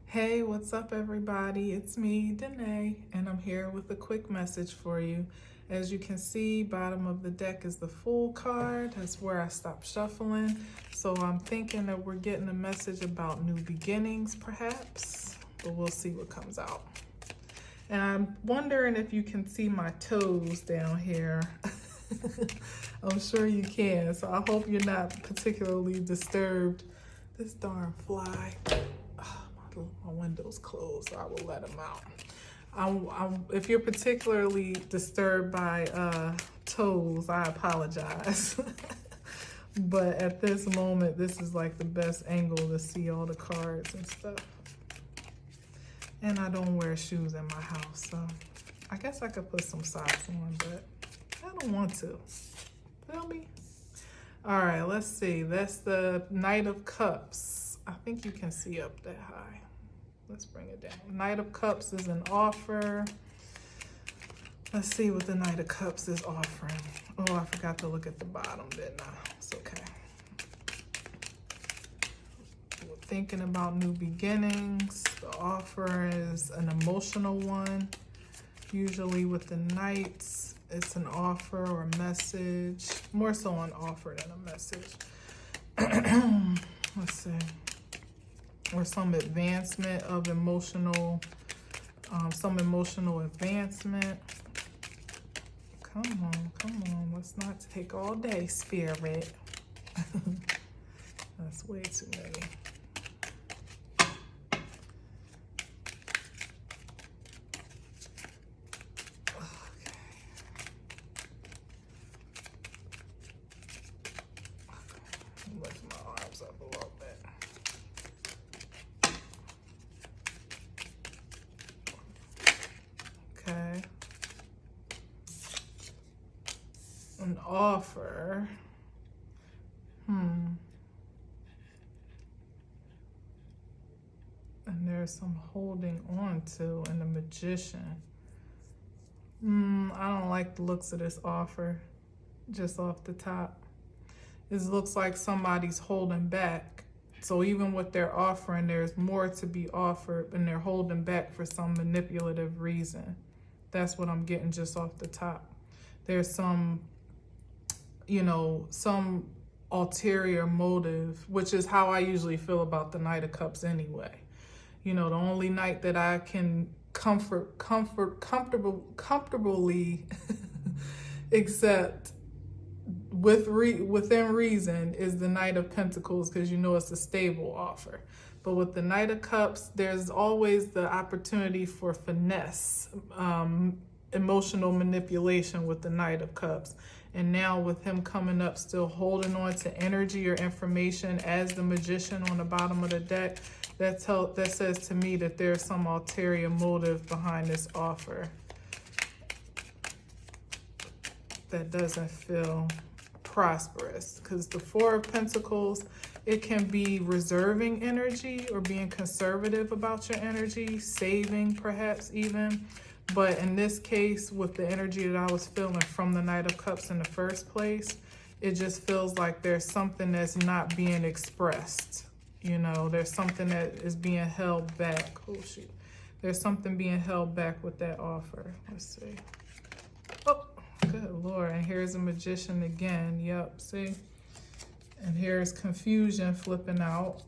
Hey, what's up, everybody? It's me, Danae, and I'm here with a quick message for you. As you can see, bottom of the deck is the Fool card. That's where I stopped shuffling. So I'm thinking that we're getting a message about new beginnings, perhaps, but we'll see what comes out. And I'm wondering if you can see my toes down here. I'm sure you can, so I hope you're not particularly disturbed. This darn fly. My window's closed, so I will let them out. If you're particularly disturbed by toes, I apologize. But at this moment, this is like the best angle to see all the cards and stuff. And I don't wear shoes in my house, so I guess I could put some socks on, but I don't want to. Feel me? All right, let's see. That's the Knight of Cups. I think you can see up that high. Let's bring it down. Knight of Cups is an offer. Let's see what the Knight of Cups is offering. Oh, I forgot to look at the bottom, didn't I? It's okay. We're thinking about new beginnings. The offer is an emotional one. Usually with the Knights, it's an offer or a message. More so an offer than a message. Let's see. Or some advancement of emotional, some emotional advancement. Come on, let's not take all day, Spirit. That's way too many. Lift my arms up a little bit. Okay. An offer. And there's some holding on to in the Magician. I don't like the looks of this offer just off the top. It looks like somebody's holding back. So even what they're offering, there's more to be offered, and they're holding back for some manipulative reason. That's what I'm getting just off the top. There's some, some ulterior motive, which is how I usually feel about the Knight of Cups anyway. The only Knight that I can comfortably accept within reason is the Knight of Pentacles, because it's a stable offer. But with the Knight of Cups, there's always the opportunity for finesse, emotional manipulation with the Knight of Cups. And now with him coming up, still holding on to energy or information as the Magician on the bottom of the deck, that says to me that there's some ulterior motive behind this offer that doesn't feel prosperous. Because the Four of Pentacles, it can be reserving energy or being conservative about your energy, saving perhaps even. But in this case, with the energy that I was feeling from the Knight of Cups in the first place, it just feels like there's something that's not being expressed. There's something that is being held back. Oh, shoot. There's something being held back with that offer. Let's see. Oh, good Lord. And here's a Magician again. Yep, see? And here's confusion flipping out.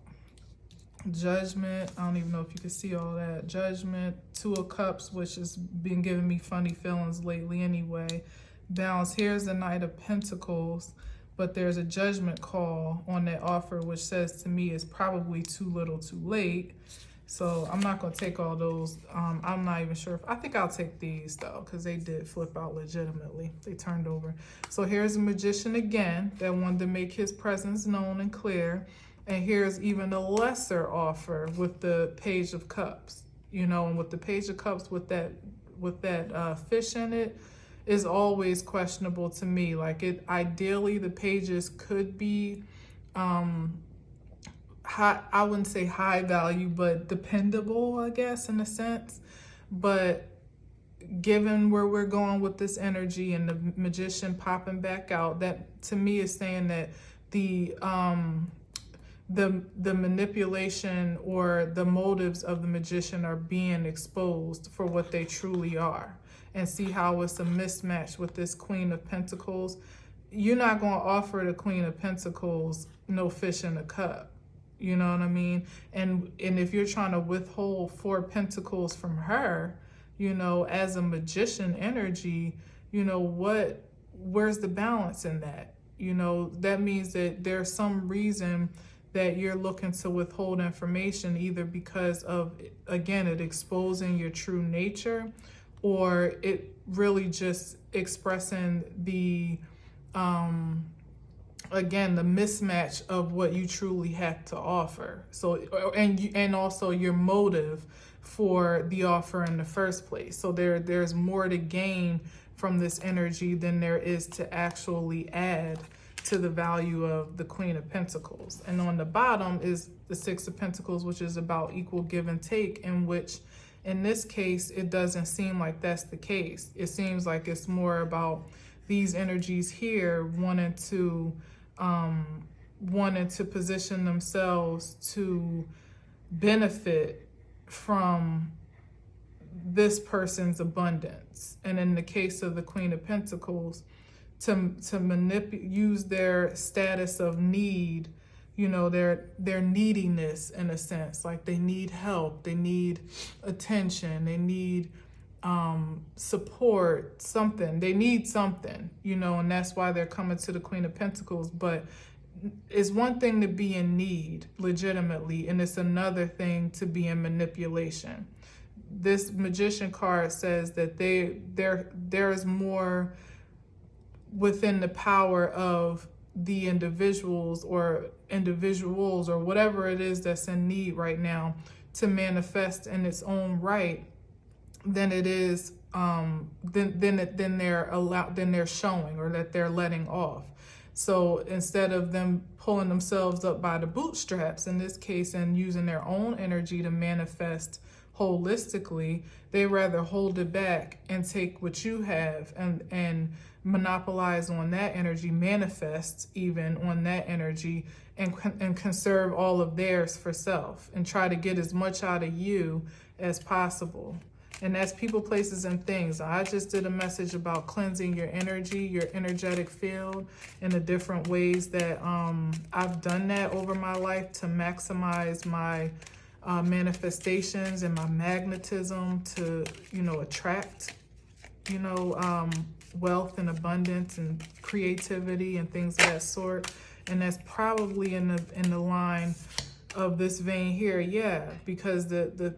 Judgment. I don't even know if you can see all that. Judgment. Two of Cups, which has been giving me funny feelings lately anyway. Balance. Here's the Knight of Pentacles. But there's a judgment call on that offer, which says to me it's probably too little too late. So I'm not going to take all those. I'm not even sure I think I'll take these though, because they did flip out legitimately. They turned over. So here's a Magician again that wanted to make his presence known and clear. And here's even a lesser offer with the Page of Cups, and with the Page of Cups with that fish in it, is always questionable to me. Like, ideally the pages could be high, I wouldn't say high value, but dependable, I guess, in a sense. But given where we're going with this energy and the Magician popping back out, that to me is saying that the the manipulation or the motives of the magician are being exposed for what they truly are. And see how it's a mismatch with this Queen of Pentacles. You're not going to offer the Queen of Pentacles no fish in a cup. You know what I mean? And if you're trying to withhold 4 Pentacles from her, you know, as a magician energy, you know, where's the balance in that? You know, that means that there's some reason that you're looking to withhold information, either because of, again, it exposing your true nature, or it really just expressing the, again, the mismatch of what you truly have to offer. So, and also your motive for the offer in the first place. So there's more to gain from this energy than there is to actually add to the value of the Queen of Pentacles. And on the bottom is the 6 of Pentacles, which is about equal give and take, in which in this case, it doesn't seem like that's the case. It seems like it's more about these energies here wanting to position themselves to benefit from this person's abundance. And in the case of the Queen of Pentacles, to use their status of need, you know, their neediness in a sense, like they need help, they need attention, they need support, something, they need something, you know, and that's why they're coming to the Queen of Pentacles. But it's one thing to be in need legitimately, and it's another thing to be in manipulation. This Magician card says that there is more within the power of the individuals or whatever it is that's in need right now to manifest in its own right than it is than they're showing, or that they're letting off. So instead of them pulling themselves up by the bootstraps in this case and using their own energy to manifest holistically, they rather hold it back and take what you have and monopolize on that energy, manifest even on that energy, and conserve all of theirs for self, and try to get as much out of you as possible. And that's people, places, and things. I just did a message about cleansing your energy, your energetic field, in the different ways that I've done that over my life to maximize my manifestations and my magnetism to, you know, attract, you know, wealth and abundance and creativity and things of that sort. And that's probably in the line of this vein here, yeah, because the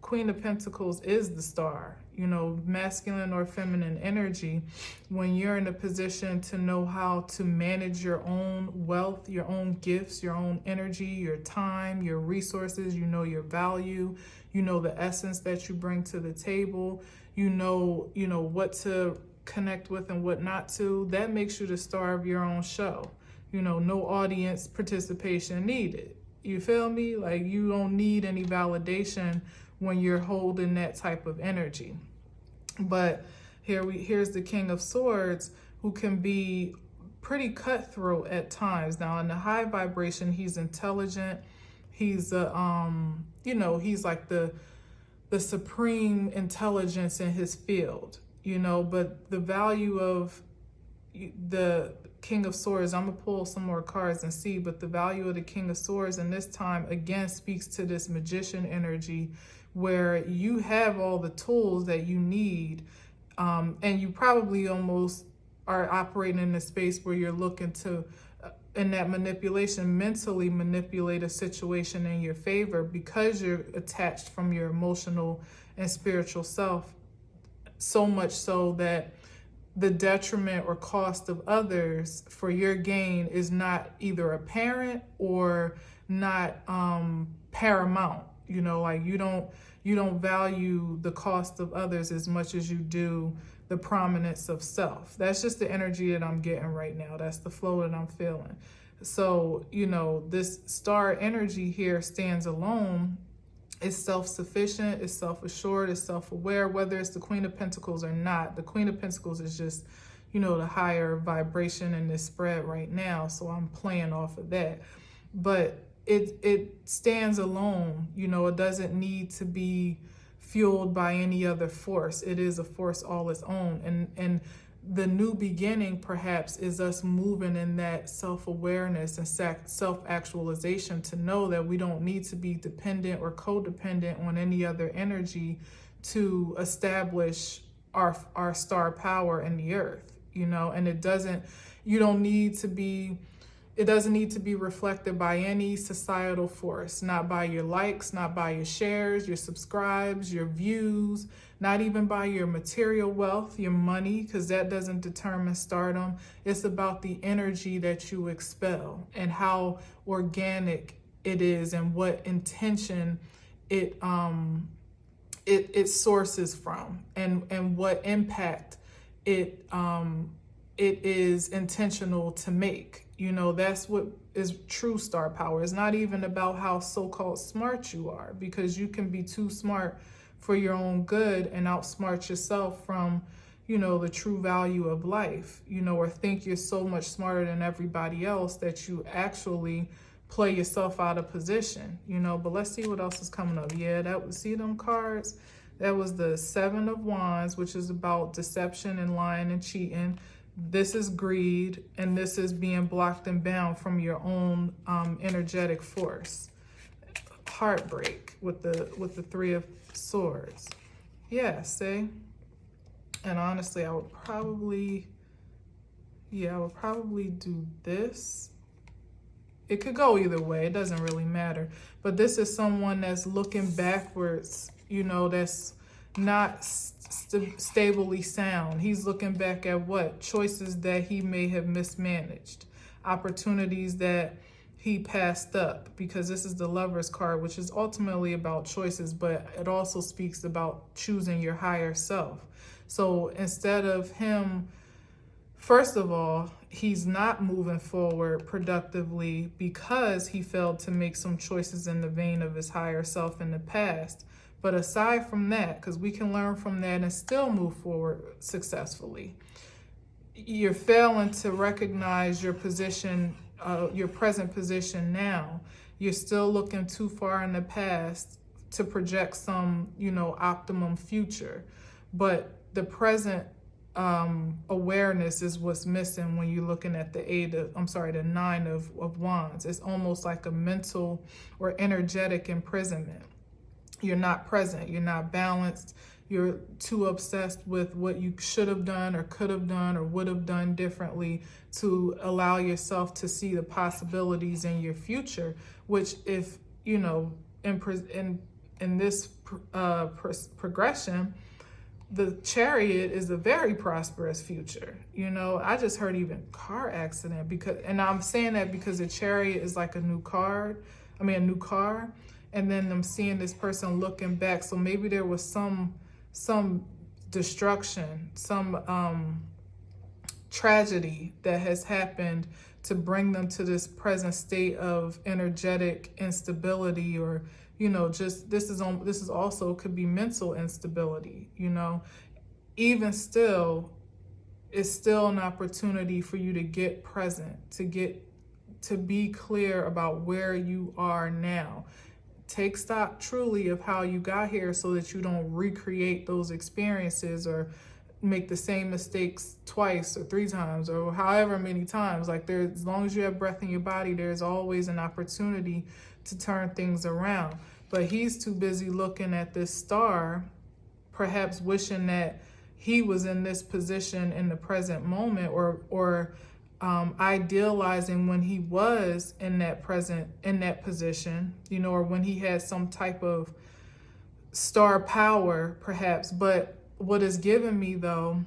Queen of Pentacles is the star, you know, masculine or feminine energy. When you're in a position to know how to manage your own wealth, your own gifts, your own energy, your time, your resources, you know your value, you know the essence that you bring to the table, you know what to connect with and what not to, that makes you the star of your own show. You know, no audience participation needed. You feel me? Like, you don't need any validation when you're holding that type of energy. But here's the King of Swords, who can be pretty cutthroat at times. Now, in the high vibration, he's intelligent. He's you know, he's like the supreme intelligence in his field, you know. But the value of the King of Swords, I'm gonna pull some more cards and see, but the value of the King of Swords in this time again speaks to this magician energy, where you have all the tools that you need, and you probably almost are operating in a space where you're looking to, in that manipulation, mentally manipulate a situation in your favor, because you're attached from your emotional and spiritual self, so much so that the detriment or cost of others for your gain is not either apparent or not paramount. You know, like you don't value the cost of others as much as you do the prominence of self. That's just the energy that I'm getting right now. That's the flow that I'm feeling. So, you know, this star energy here stands alone. It's self-sufficient, it's self-assured, it's self-aware, whether it's the Queen of Pentacles or not. The Queen of Pentacles is just, you know, the higher vibration in this spread right now. So I'm playing off of that. But it stands alone. You know, it doesn't need to be fueled by any other force. It is a force all its own. And the new beginning perhaps is us moving in that self-awareness and self-actualization to know that we don't need to be dependent or codependent on any other energy to establish our star power in the earth, you know. And it doesn't need to be reflected by any societal force, not by your likes, not by your shares, your subscribes, your views, not even by your material wealth, your money, because that doesn't determine stardom. It's about the energy that you expel and how organic it is and what intention it sources from, and what impact it is intentional to make. You know, that's what is true star power. It's not even about how so-called smart you are, because you can be too smart for your own good and outsmart yourself from, you know, the true value of life, you know, or think you're so much smarter than everybody else that you actually play yourself out of position, you know. But let's see what else is coming up. Yeah, that was, see them cards? That was the Seven of Wands, which is about deception and lying and cheating. This is greed, and this is being blocked and bound from your own energetic force. Heartbreak with the Three of Swords. Yeah, see? And honestly, I would probably do this. It could go either way. It doesn't really matter. But this is someone that's looking backwards, you know, that's not stably sound. He's looking back at what? Choices that he may have mismanaged. Opportunities that he passed up, because this is the Lover's card, which is ultimately about choices, but it also speaks about choosing your higher self. So instead of him, first of all, he's not moving forward productively because he failed to make some choices in the vein of his higher self in the past. But aside from that, because we can learn from that and still move forward successfully, you're failing to recognize your position, your present position now. You're still looking too far in the past to project some, you know, optimum future. But the present awareness is what's missing when you're looking at the Nine of Wands. It's almost like a mental or energetic imprisonment. You're not present, you're not balanced, you're too obsessed with what you should have done or could have done or would have done differently to allow yourself to see the possibilities in your future, which, if, you know, in this progression, the Chariot is a very prosperous future. You know, I just heard even car accident, and I'm saying that because the Chariot is like a new car. And then I'm seeing this person looking back. So maybe there was some destruction, some tragedy that has happened to bring them to this present state of energetic instability, or, you know, just this is also could be mental instability, you know. Even still, it's still an opportunity for you to get present, to be clear about where you are now. Take stock truly of how you got here so that you don't recreate those experiences or make the same mistakes twice or three times or however many times. Like, as long as you have breath in your body, there's always an opportunity to turn things around. But he's too busy looking at this star, perhaps wishing that he was in this position in the present moment, or idealizing when he was in that position, you know, or when he had some type of star power, perhaps. But what is given me, though,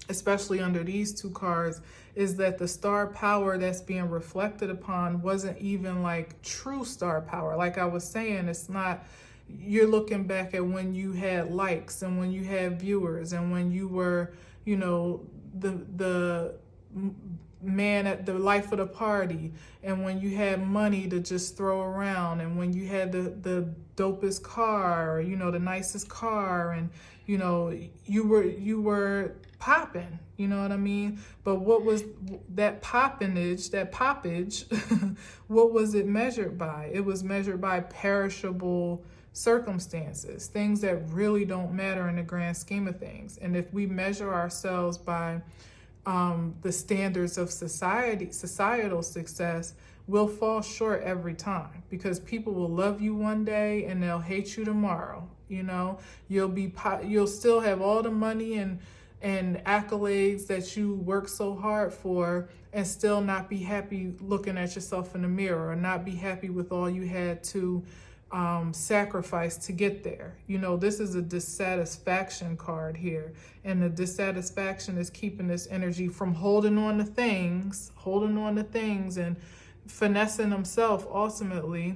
especially under these two cards, is that the star power that's being reflected upon wasn't even like true star power. Like I was saying, it's not, you're looking back at when you had likes and when you had viewers and when you were, you know, the man at the life of the party, and when you had money to just throw around, and when you had the dopest car, or, the nicest car, and you were popping, you know what I mean? But what was that poppage what was it measured by? It was measured by perishable circumstances, things that really don't matter in the grand scheme of things. And if we measure ourselves by the standards of societal success, we'll fall short every time, because people will love you one day and they'll hate you tomorrow. You'll still have all the money and accolades that you work so hard for, and still not be happy looking at yourself in the mirror, or not be happy with all you had to sacrifice to get there. This is a dissatisfaction card here, and the dissatisfaction is keeping this energy from holding on to things and finessing himself, ultimately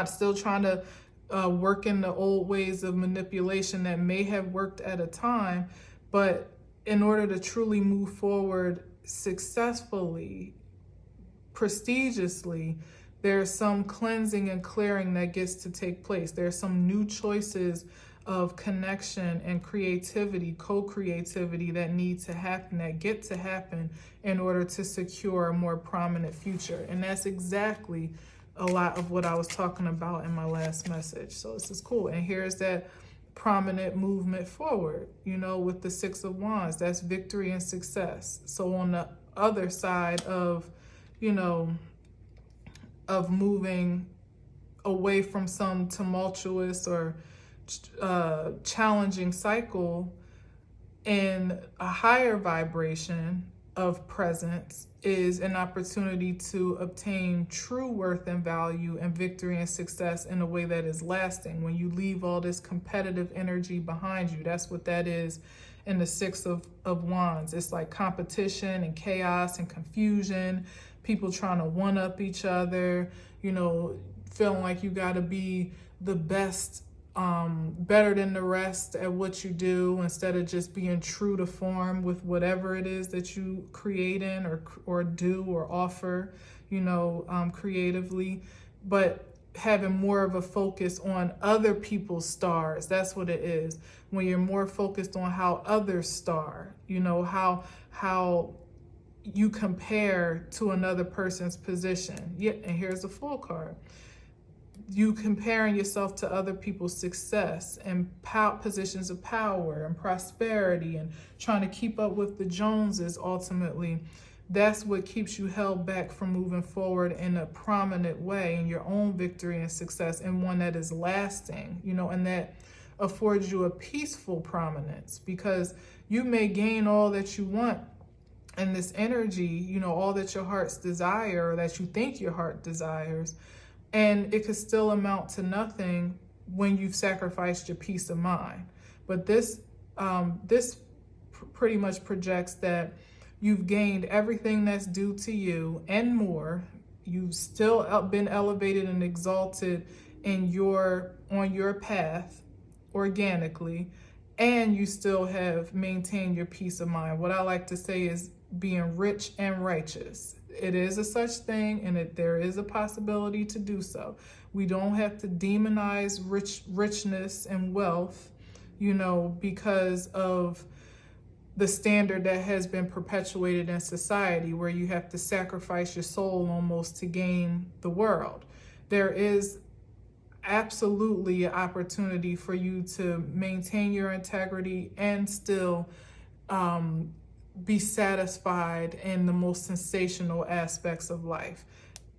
still trying to work in the old ways of manipulation that may have worked at a time. But in order to truly move forward successfully, prestigiously, there's some cleansing and clearing that gets to take place. There's some new choices of connection and creativity, co-creativity that need to happen, that get to happen in order to secure a more prominent future. And that's exactly a lot of what I was talking about in my last message. So this is cool. And here's that prominent movement forward, with the Six of Wands. That's victory and success. So on the other side of, of moving away from some tumultuous or challenging cycle, in a higher vibration of presence, is an opportunity to obtain true worth and value and victory and success in a way that is lasting. When you leave all this competitive energy behind you, that's what that is in the Six of Wands. It's like competition and chaos and confusion, people trying to one-up each other, feeling like you got to be the best, better than the rest at what you do, instead of just being true to form with whatever it is that you create in or do or offer, creatively. But having more of a focus on other people's stars. That's what it is. When you're more focused on how others star, how you compare to another person's position. Yeah, and here's the Fool card. You comparing yourself to other people's success and positions of power and prosperity, and trying to keep up with the Joneses, ultimately, that's what keeps you held back from moving forward in a prominent way in your own victory and success, and one that is lasting, and that affords you a peaceful prominence, because you may gain all that you want in this energy, all that your heart's desire, or that you think your heart desires, and it could still amount to nothing when you've sacrificed your peace of mind. But this pretty much projects that you've gained everything that's due to you and more. You've still been elevated and exalted on your path organically, and you still have maintained your peace of mind. What I like to say is being rich and righteous. It is a such thing, and there is a possibility to do so. We don't have to demonize richness and wealth, because of the standard that has been perpetuated in society, where you have to sacrifice your soul almost to gain the world. There is absolutely an opportunity for you to maintain your integrity and still be satisfied in the most sensational aspects of life.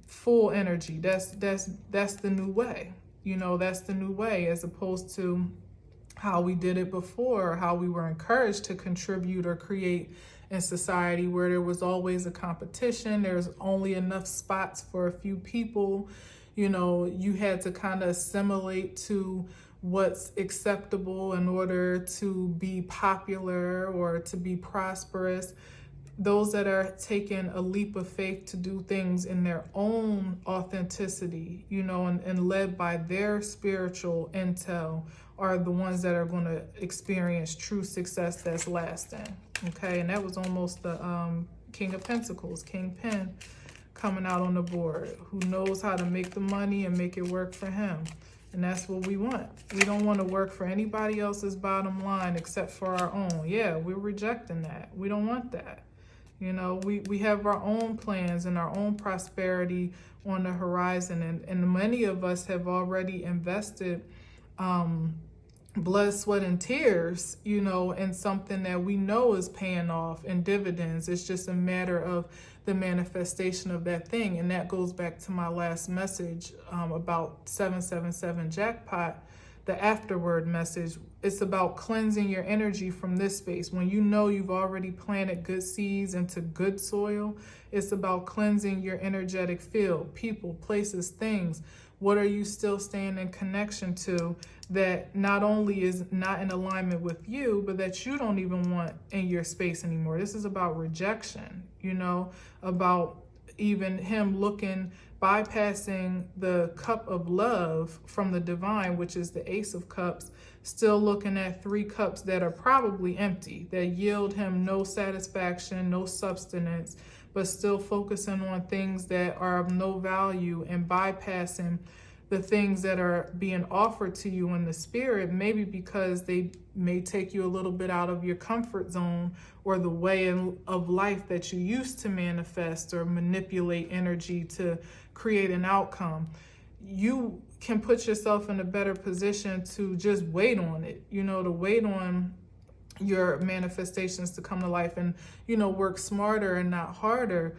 Full energy, that's the new way. That's the new way, as opposed to how we did it before, or how we were encouraged to contribute or create in society, where there was always a competition. There's only enough spots for a few people. You had to kind of assimilate to what's acceptable in order to be popular or to be prosperous. Those that are taking a leap of faith to do things in their own authenticity, and led by their spiritual intel, are the ones that are going to experience true success that's lasting. Okay, and that was almost the King of Pentacles, Kingpin coming out on the board, who knows how to make the money and make it work for him. And that's what we want. We don't want to work for anybody else's bottom line except for our own. Yeah, we're rejecting that. We don't want that. You know, we have our own plans and our own prosperity on the horizon. And many of us have already invested blood, sweat, and tears, you know, in something that we know is paying off in dividends. It's just a matter of the manifestation of that thing. And that goes back to my last message about 777 jackpot, the afterward message. It's about cleansing your energy from this space. When you know you've already planted good seeds into good soil, it's about cleansing your energetic field, people, places, things. What are you still staying in connection to that not only is not in alignment with you, but that you don't even want in your space anymore? This is about rejection, you know, about even him bypassing the cup of love from the divine, which is the Ace of Cups, still looking at 3 cups that are probably empty, that yield him no satisfaction, no substance, but still focusing on things that are of no value and bypassing the things that are being offered to you in the spirit, maybe because they may take you a little bit out of your comfort zone or the way of life that you used to manifest or manipulate energy to create an outcome. You can put yourself in a better position to just wait on it, you know, to wait on your manifestations to come to life and, you know, work smarter and not harder,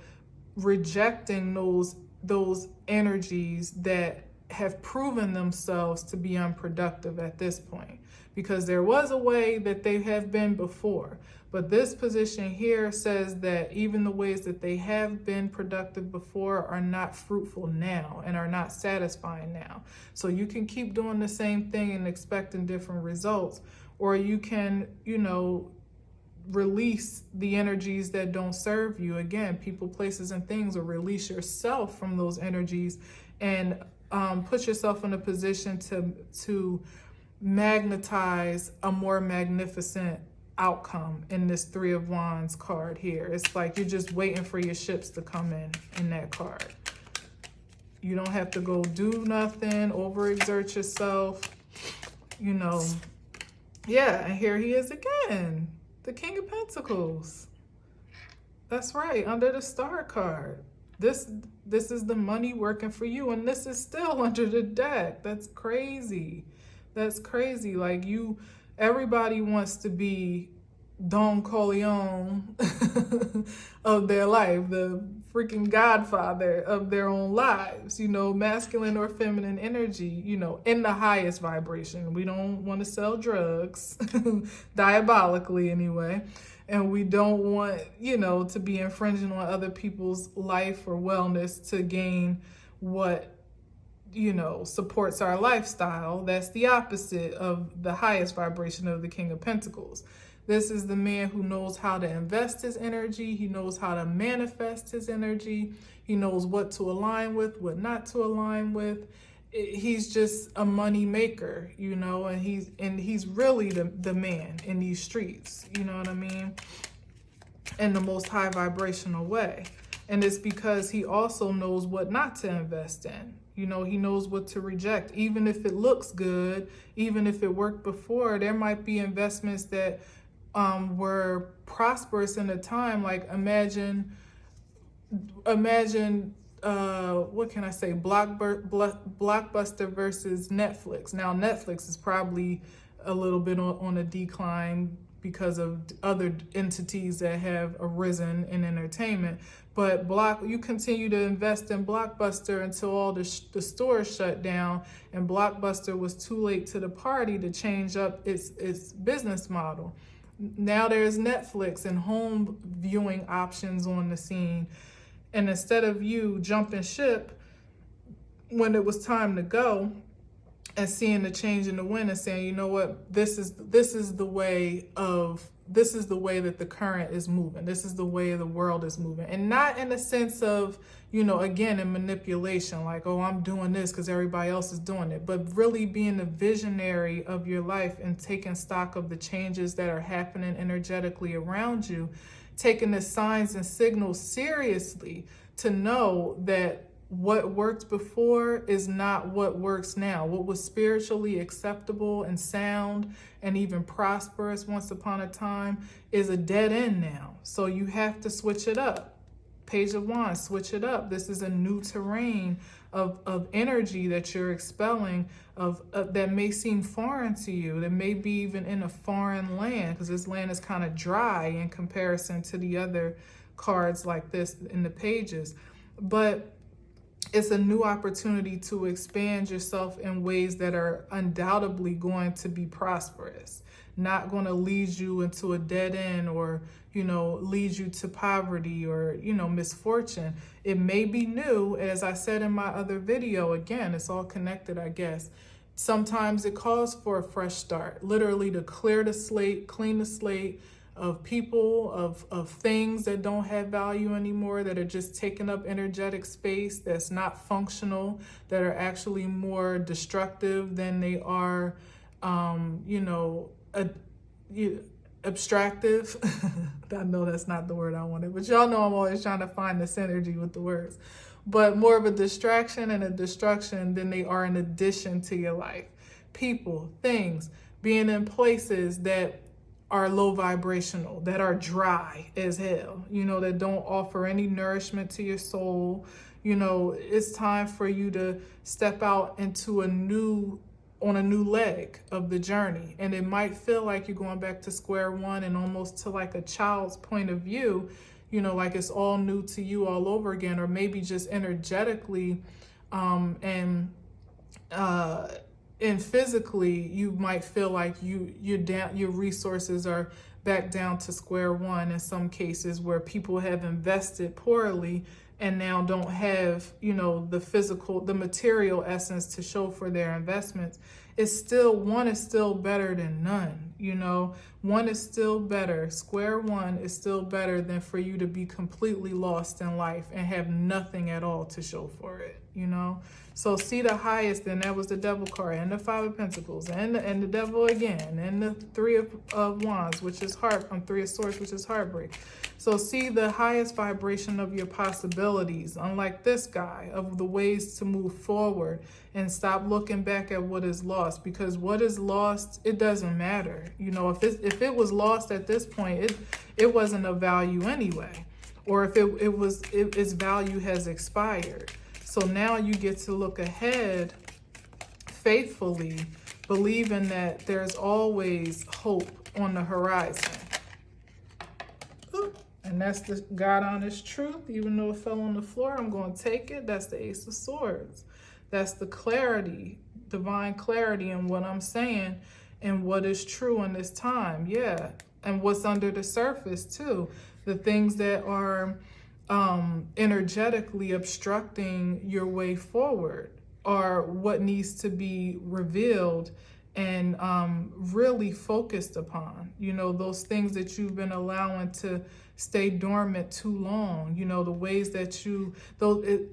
rejecting those energies that have proven themselves to be unproductive at this point, because there was a way that they have been before. But this position here says that even the ways that they have been productive before are not fruitful now and are not satisfying now. So you can keep doing the same thing and expecting different results, or you can, you know, release the energies that don't serve you. Again, people, places, and things, or release yourself from those energies and put yourself in a position to magnetize a more magnificent outcome in this 3 of Wands card here. It's like you're just waiting for your ships to come in that card. You don't have to go do nothing, overexert yourself, you know. Yeah, and here he is again, the King of Pentacles. That's right, under the Star card. This is the money working for you, and this is still under the deck. That's crazy. That's crazy. Like, everybody wants to be Don Corleone of their life, the freaking godfather of their own lives, you know, masculine or feminine energy, you know, in the highest vibration. We don't want to sell drugs, diabolically anyway. And we don't want, you know, to be infringing on other people's life or wellness to gain what, you know, supports our lifestyle. That's the opposite of the highest vibration of the King of Pentacles. This is the man who knows how to invest his energy. He knows how to manifest his energy. He knows what to align with, what not to align with. He's just a money maker, you know, and he's really the man in these streets, you know what I mean, in the most high vibrational way. And it's because he also knows what not to invest in. You know, he knows what to reject. Even if it looks good, even if it worked before, there might be investments that were prosperous in a time. Like imagine what can I say, Blockbuster versus Netflix. Now, Netflix is probably a little bit on a decline because of other entities that have arisen in entertainment. But you continue to invest in Blockbuster until all the stores shut down, and Blockbuster was too late to the party to change up its business model. Now there's Netflix and home viewing options on the scene. And instead of you jumping ship when it was time to go and seeing the change in the wind and saying, you know what, this is the way that the current is moving. This is the way the world is moving. And not in the sense of, you know, again, in manipulation, like, oh, I'm doing this because everybody else is doing it, but really being a visionary of your life and taking stock of the changes that are happening energetically around you. taking the signs and signals seriously to know that what worked before is not what works now. What was spiritually acceptable and sound and even prosperous once upon a time is a dead end now. So you have to switch it up. Page of Wands, switch it up. This is a new terrain of energy that you're expelling that may seem foreign to you, that may be even in a foreign land, because this land is kind of dry in comparison to the other cards like this in the pages. But it's a new opportunity to expand yourself in ways that are undoubtedly going to be prosperous, not going to lead you into a dead end or, lead you to poverty or, misfortune. It may be new, as I said in my other video. Again, it's all connected, I guess. Sometimes it calls for a fresh start, literally to clear the slate, clean the slate of people, of things that don't have value anymore, that are just taking up energetic space, that's not functional, that are actually more destructive than they are, abstractive. I know that's not the word I wanted, but y'all know I'm always trying to find the synergy with the words. But more of a distraction and a destruction than they are an addition to your life. People, things, being in places that are low vibrational, that are dry as hell, that don't offer any nourishment to your soul. It's time for you to step out into on a new leg of the journey. And it might feel like you're going back to square one and almost to like a child's point of view, like it's all new to you all over again, or maybe just energetically and physically, you might feel like you're down, your resources are back down to square one in some cases, where people have invested poorly and now don't have, the material essence to show for their investments. One is still better than none, one is still better. Square one is still better than for you to be completely lost in life and have nothing at all to show for it, So see the highest, and that was the Devil card, and the Five of Pentacles, and the Devil again, and the Three of Wands, which is Three of Swords, which is heartbreak. So see the highest vibration of your possibilities, unlike this guy, of the ways to move forward, and stop looking back at what is lost, because what is lost, it doesn't matter. If it was lost at this point, it wasn't of value anyway, or if its value has expired. So now you get to look ahead faithfully, believing that there's always hope on the horizon. And that's the God honest truth. Even though it fell on the floor, I'm going to take it. That's the Ace of Swords. That's the clarity, divine clarity in what I'm saying and what is true in this time. Yeah. And what's under the surface too. The things that are energetically obstructing your way forward are what needs to be revealed and really focused upon. Those things that you've been allowing to stay dormant too long, the ways that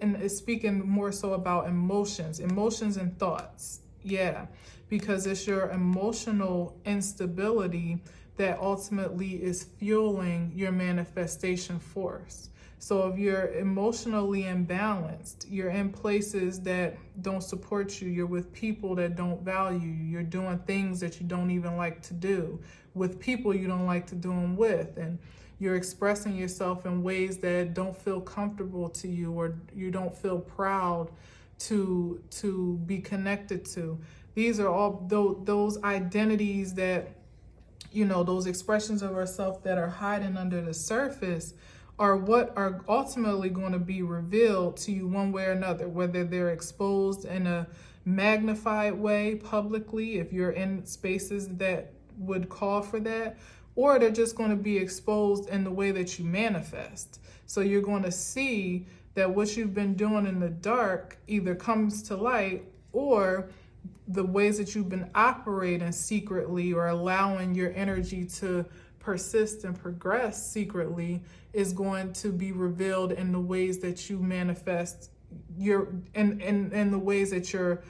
and it's speaking more so about emotions and thoughts. Yeah, because it's your emotional instability that ultimately is fueling your manifestation force. So if you're emotionally imbalanced, you're in places that don't support you, you're with people that don't value you, you're doing things that you don't even like to do, with people you don't like to do them with, and you're expressing yourself in ways that don't feel comfortable to you, or you don't feel proud to be connected to. These are all those identities that, those expressions of ourselves that are hiding under the surface are what are ultimately going to be revealed to you one way or another, whether they're exposed in a magnified way publicly, if you're in spaces that would call for that, or they're just going to be exposed in the way that you manifest. So you're going to see that what you've been doing in the dark either comes to light, or the ways that you've been operating secretly or allowing your energy to persist and progress secretly is going to be revealed in the ways that you manifest in the ways that your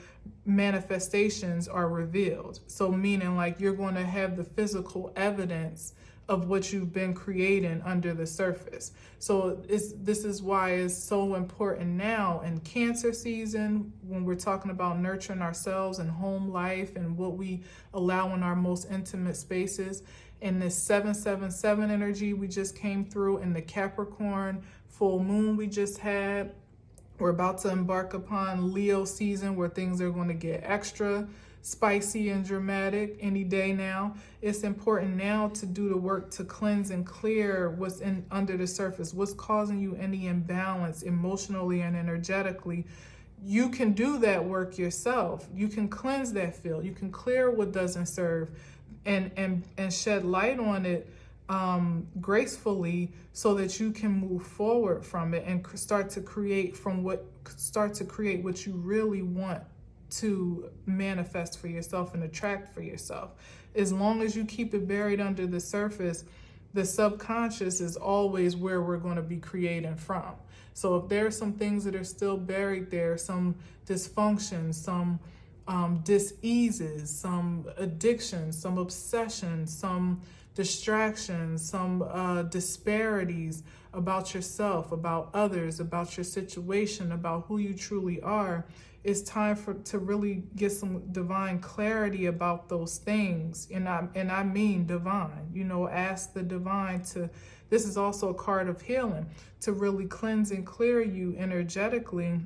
manifestations are revealed. So meaning like you're going to have the physical evidence of what you've been creating under the surface. So this is why it's so important now in Cancer season, when we're talking about nurturing ourselves and home life and what we allow in our most intimate spaces. In this 777 energy we just came through, in the Capricorn full moon we just had, we're about to embark upon Leo season, where things are going to get extra spicy and dramatic any day now. It's important now to do the work to cleanse and clear what's under the surface, what's causing you any imbalance emotionally and energetically. You can do that work yourself. You can cleanse that field. You can clear what doesn't serve and shed light on it gracefully, so that you can move forward from it and start to create what you really want to manifest for yourself and attract for yourself. As long as you keep it buried under the surface, the subconscious is always where we're going to be creating from. So if there are some things that are still buried there, some dysfunctions, some dis-eases, some addictions, some obsessions, some distractions, some disparities about yourself, about others, about your situation, about who you truly are, it's time to really get some divine clarity about those things. And I mean divine. Ask the divine to, this is also a card of healing, to really cleanse and clear you energetically,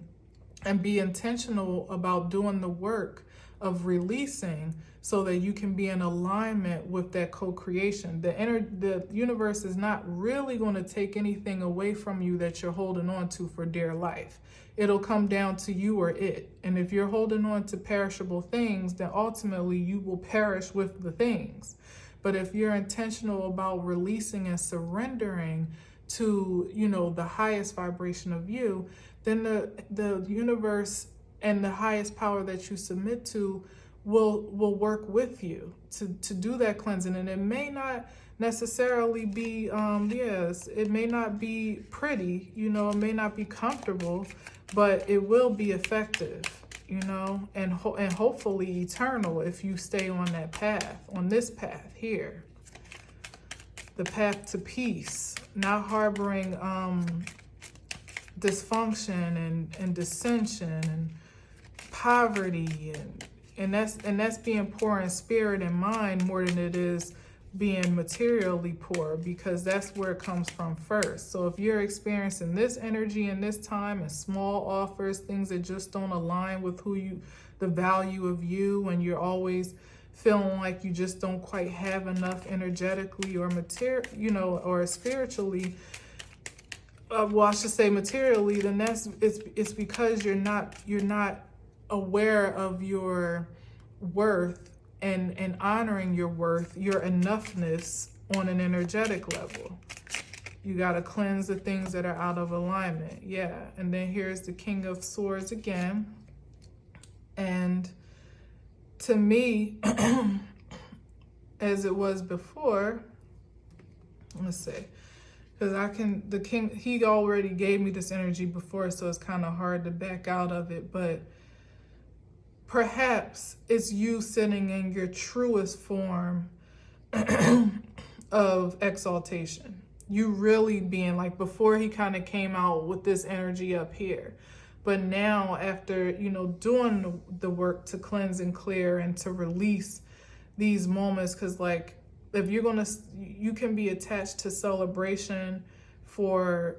and be intentional about doing the work of releasing, so that you can be in alignment with that co-creation. The universe is not really going to take anything away from you that you're holding on to for dear life. It'll come down to you or it. And if you're holding on to perishable things, then ultimately you will perish with the things. But if you're intentional about releasing and surrendering to, the highest vibration of you, then the universe and the highest power that you submit to will work with you to do that cleansing. And it may not necessarily be, it may not be pretty, it may not be comfortable, but it will be effective, and hopefully eternal if you stay on that path, on this path here. The path to peace, not harboring dysfunction and dissension and poverty, and that's being poor in spirit and mind more than it is being materially poor, because that's where it comes from first. So if you're experiencing this energy in this time, and small offers, things that just don't align with the value of you, and you're always feeling like you just don't quite have enough energetically or or spiritually, I should say materially, then it's because you're not aware of your worth and honoring your worth, your enoughness on an energetic level. You got to cleanse the things that are out of alignment. Yeah. And then here's the King of Swords again. And to me, as it was before, let's see, because the king, he already gave me this energy before, so it's kind of hard to back out of it. But perhaps it's you sitting in your truest form of exaltation. You really being like, before he kind of came out with this energy up here. But now after, doing the work to cleanse and clear and to release these moments, because like, if you're going to, you can be attached to celebration for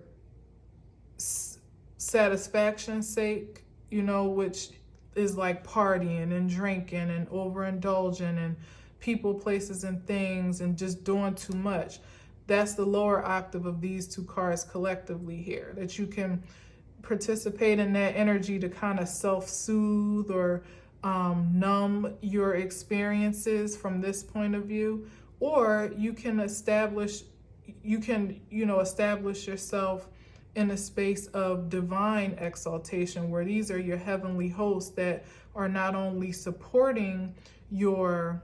satisfaction's sake, which is like partying and drinking and overindulging and people, places, and things, and just doing too much. That's the lower octave of these two cards collectively here, that you can participate in that energy to kind of self-soothe or numb your experiences from this point of view. Or you can establish yourself in a space of divine exaltation, where these are your heavenly hosts that are not only supporting your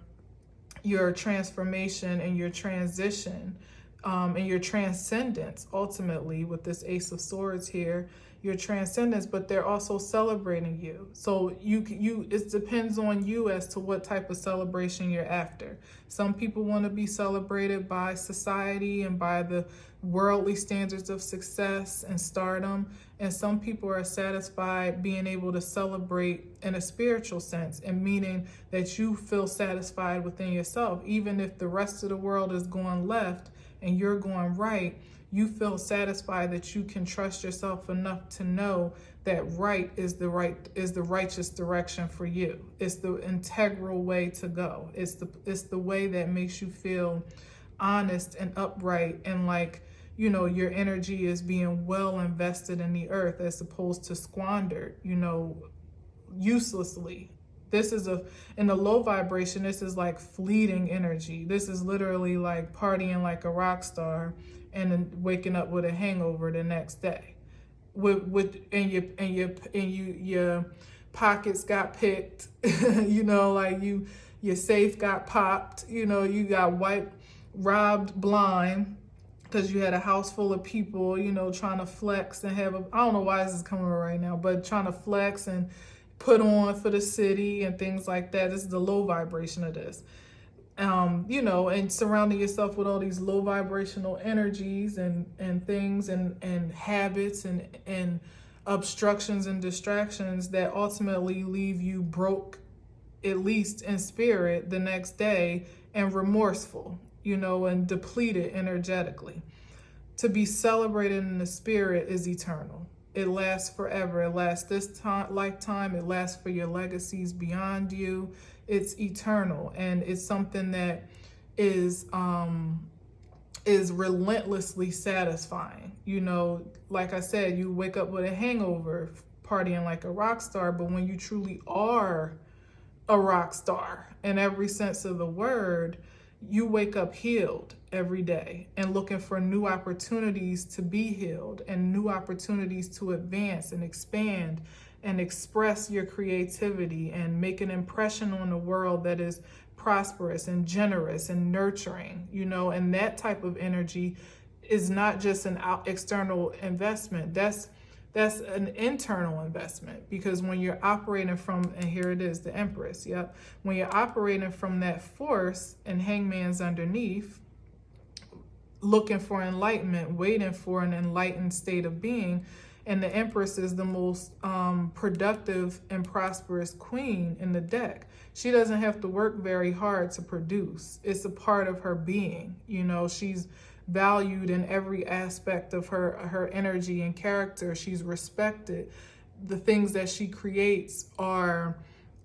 transformation and your transition and your transcendence ultimately with this Ace of Swords here. your transcendence, but they're also celebrating you. So it depends on you as to what type of celebration you're after. Some people want to be celebrated by society and by the worldly standards of success and stardom, and some people are satisfied being able to celebrate in a spiritual sense, and meaning that you feel satisfied within yourself. Even if the rest of the world is going left and you're going right, you feel satisfied that you can trust yourself enough to know that right is the righteous direction for you. It's the integral way to go. It's the way that makes you feel honest and upright, and like, you know, your energy is being well invested in the earth as opposed to squandered, you know, uselessly. This is in the low vibration, this is like fleeting energy. This is literally like partying like a rock star and then waking up with a hangover the next day. Your pockets got picked, you know, like your safe got popped, you know, you got robbed blind because you had a house full of people, you know, trying to flex and have I don't know why this is coming right now, but trying to flex and put on for the city and things like that. This is the low vibration of this. You know, and surrounding yourself with all these low vibrational energies and things and habits and obstructions and distractions that ultimately leave you broke, at least in spirit, the next day, and remorseful, you know, and depleted energetically. To be celebrated in the spirit is eternal. It lasts forever. It lasts this lifetime. It lasts for your legacies beyond you. It's eternal, and it's something that is relentlessly satisfying. You know, like I said, you wake up with a hangover, partying like a rock star, but when you truly are a rock star in every sense of the word, you wake up healed every day and looking for new opportunities to be healed and new opportunities to advance and expand and express your creativity and make an impression on the world that is prosperous and generous and nurturing, you know. And that type of energy is not just an external investment. That's an internal investment, because when you're operating from, and here it is, the Empress, yep. When you're operating from that force and Hangman's underneath, looking for enlightenment, waiting for an enlightened state of being, and the Empress is the most productive and prosperous queen in the deck. She doesn't have to work very hard to produce. It's a part of her being, you know. She's valued in every aspect of her energy and character. She's respected. The things that she creates are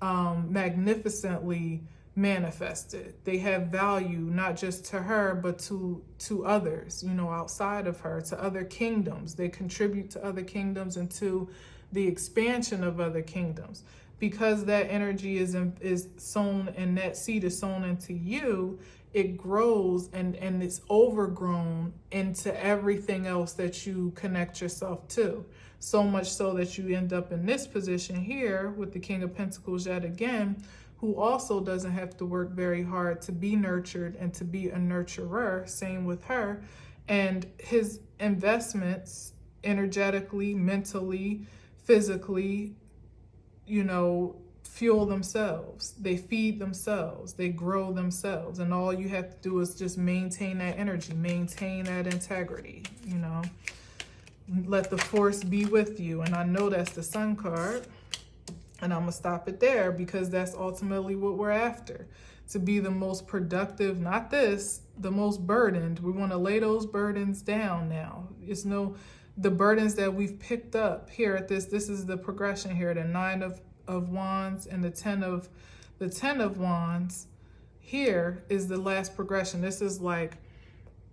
magnificently manifested. They have value not just to her, but to others, you know, outside of her, to other kingdoms. They contribute to other kingdoms and to the expansion of other kingdoms. Because that energy is sown, and that seed is sown into you, it grows and it's overgrown into everything else that you connect yourself to. So much so that you end up in this position here with the King of Pentacles yet again, who also doesn't have to work very hard to be nurtured and to be a nurturer. Same with her. And his investments energetically, mentally, physically, you know, fuel themselves. They feed themselves. They grow themselves. And all you have to do is just maintain that energy, maintain that integrity, you know. Let the force be with you. And I know that's the Sun card. And I'm going to stop it there, because that's ultimately what we're after. To be the most productive, not this, the most burdened. We want to lay those burdens down now. It's the burdens that we've picked up here at this is the progression here, the 9 of Wands and the 10 of Wands. Here is the last progression. This is like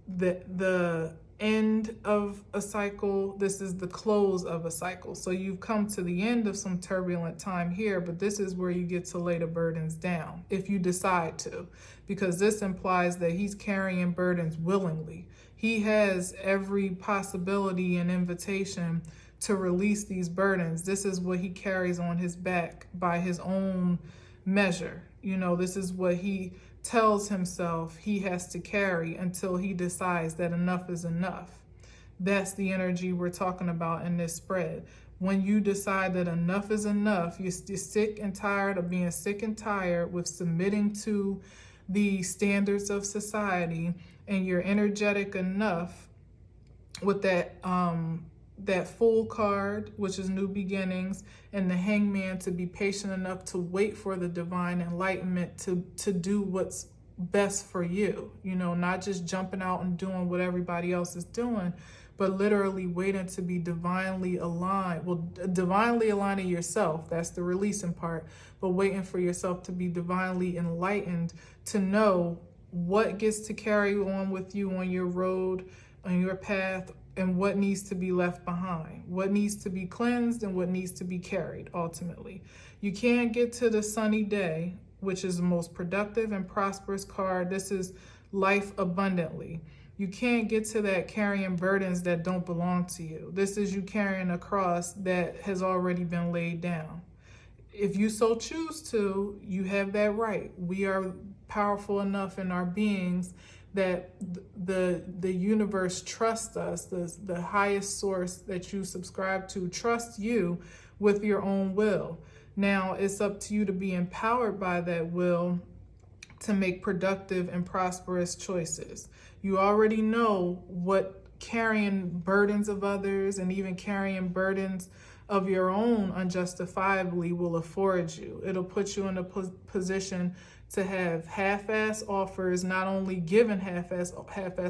the end of a cycle. This is the close of a cycle. So you've come to the end of some turbulent time here, but this is where you get to lay the burdens down if you decide to, because this implies that he's carrying burdens willingly. He has every possibility and invitation to release these burdens. This is what he carries on his back by his own measure. You know, this is what he tells himself he has to carry until he decides that enough is enough. That's the energy we're talking about in this spread. When you decide that enough is enough, you're sick and tired of being sick and tired with submitting to the standards of society, and you're energetic enough with that Fool card, which is new beginnings, and the Hangman, to be patient enough to wait for the divine enlightenment to do what's best for you. You know, not just jumping out and doing what everybody else is doing, but literally waiting to be divinely aligned. Well, divinely aligning yourself, that's the releasing part, but waiting for yourself to be divinely enlightened to know what gets to carry on with you on your road, on your path, and what needs to be left behind, what needs to be cleansed, and what needs to be carried ultimately. You can't get to the sunny day, which is the most productive and prosperous card. This is life abundantly. You can't get to that carrying burdens that don't belong to you. This is you carrying a cross that has already been laid down. If you so choose to, you have that right. We are powerful enough in our beings that the universe trusts us, the highest source that you subscribe to trusts you with your own will. Now it's up to you to be empowered by that will to make productive and prosperous choices. You already know what carrying burdens of others and even carrying burdens of your own unjustifiably will afford you. It'll put you in a position to have half-ass offers, not only given half-ass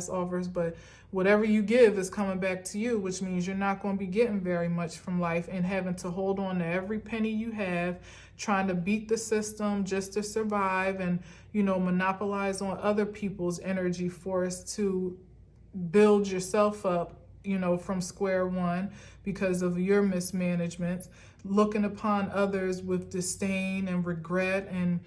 offers, but whatever you give is coming back to you, which means you're not going to be getting very much from life and having to hold on to every penny you have, trying to beat the system just to survive and, you know, monopolize on other people's energy force to build yourself up, you know, from square one because of your mismanagement, looking upon others with disdain and regret and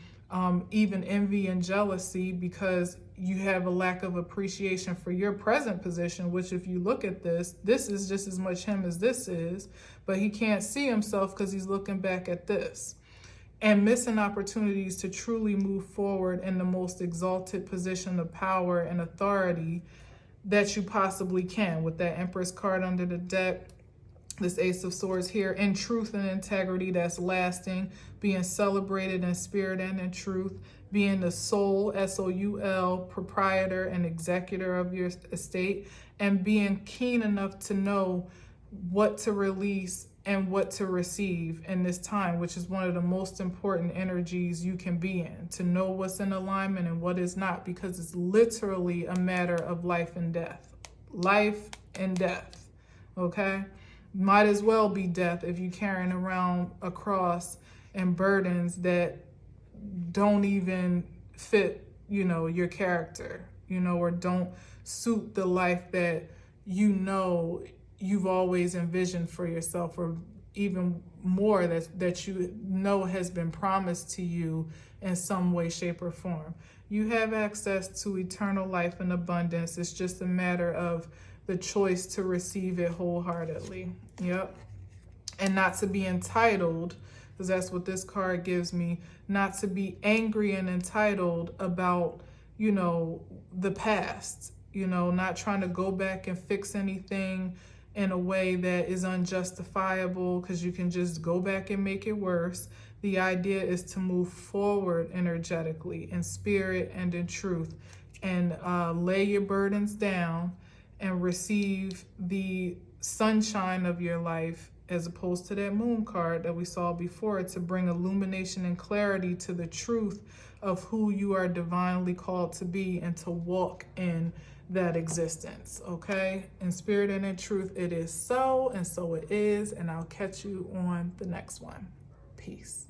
even envy and jealousy because you have a lack of appreciation for your present position, which if you look at this is just as much him as this is, but he can't see himself because he's looking back at this. And missing opportunities to truly move forward in the most exalted position of power and authority that you possibly can, with that Empress card under the deck, this Ace of Swords here, in truth and integrity that's lasting, being celebrated in spirit and in truth, being the sole, S-O-U-L, proprietor and executor of your estate, and being keen enough to know what to release and what to receive in this time, which is one of the most important energies you can be in, to know what's in alignment and what is not, because it's literally a matter of life and death. Life and death, okay? Might as well be death if you're carrying around a cross and burdens that don't even fit, you know, your character, you know, or don't suit the life that you know you've always envisioned for yourself, or even more that you know has been promised to you in some way, shape, or form. You have access to eternal life and abundance. It's just a matter of the choice to receive it wholeheartedly. Yep. And not to be entitled, because that's what this card gives me, not to be angry and entitled about, you know, the past, you know, not trying to go back and fix anything in a way that is unjustifiable, because you can just go back and make it worse. The idea is to move forward energetically in spirit and in truth, and lay your burdens down and receive the sunshine of your life, as opposed to that Moon card that we saw before, to bring illumination and clarity to the truth of who you are divinely called to be and to walk in that existence, okay? In spirit and in truth, it is so, and so it is, and I'll catch you on the next one. Peace.